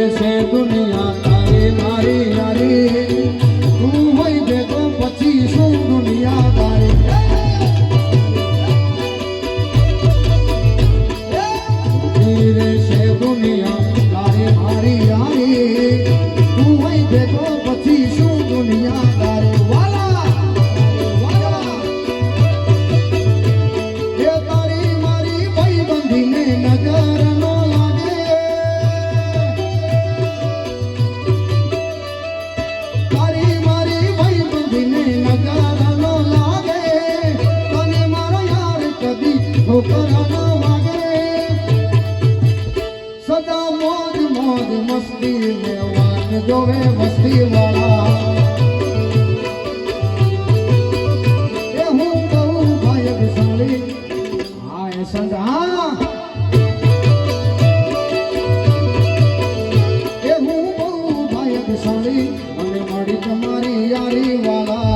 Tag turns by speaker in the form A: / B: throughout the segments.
A: છે દુનિયા તારે મારી યારી તું હોય ભેગો પછી શું દુનિયા તારે છે દુનિયા તારે મારી યારી તું હોય ભેગો પછી શું દુનિયા તારે વાલા વાલા એ તારી મારી ભાઈ બંધીને નજર નો સદા મોજ મોજ મસ્તી મેવાન જોવે મસ્તી વાળા એ હું કહું ભાઈ વિશાળી હા એ સદા એ હું કહું ભાઈ વિશાળી મને મળી તમારી યારી વાળા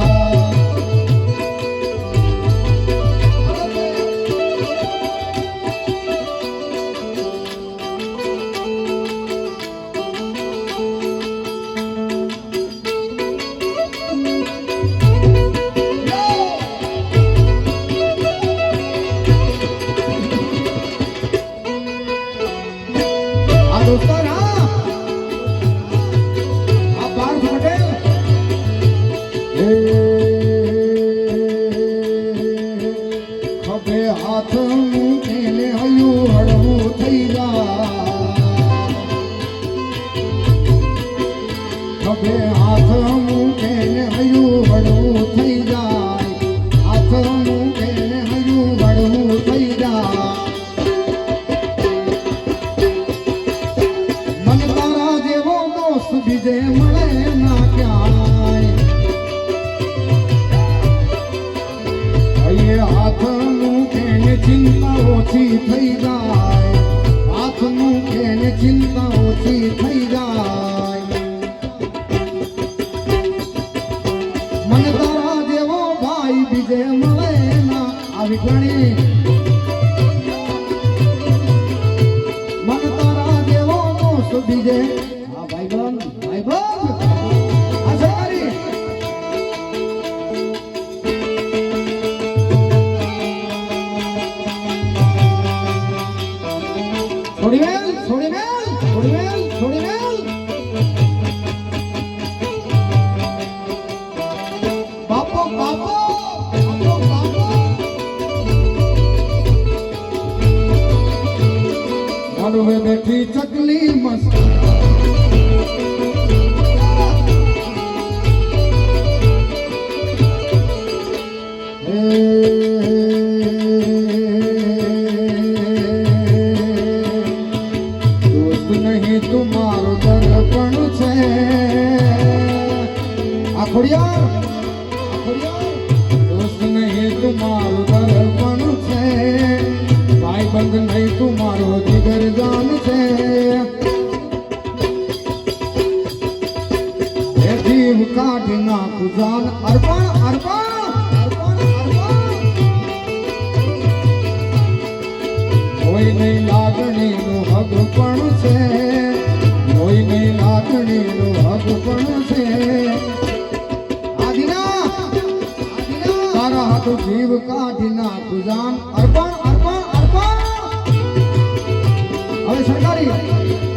A: હાથ મૂકીને હયું હળવું થઈ જાય હવે હાથ મૂકીને હયું હળવું થઈ જાય હાથ મૂકીને હયું હળવું થઈ જાય મને તારા જેવો દોસ્ત બીજે મળે ના ક્યાંય હાથ ચિંતા ઓછી થઈ જાય હાથ મૂકે ચિંતા ઓછી થઈ જાય મને તારા જેવો ભાઈ બીજે મળે ના આવી ઘણી મને તારા જેવો દોસ્ત બીજે હા ભાઈ બંધ આ સરકારી હવે બેઠી ચકલી મસ્ત દોસ્ત નહીં તુમારો દર્પણ છે આખોડિયા દોસ્ત નહીં તુમારો દર્પણ છે ભાઈ બંધ નહીં તુમારો જીગર જાન છે એ જીવ કાઢી નાખું જાન અર્પણ અર્પણ અર્પણ અર્પણ કોઈ નહીં લાગણીનું હક પણ છે કોઈ નહીં લાગણીનું હક પણ છે આદિના તારા હાથ જીવ કાઢી નાખું જાન અર્પણ અર્પણ અર્પણ હવે સરકારી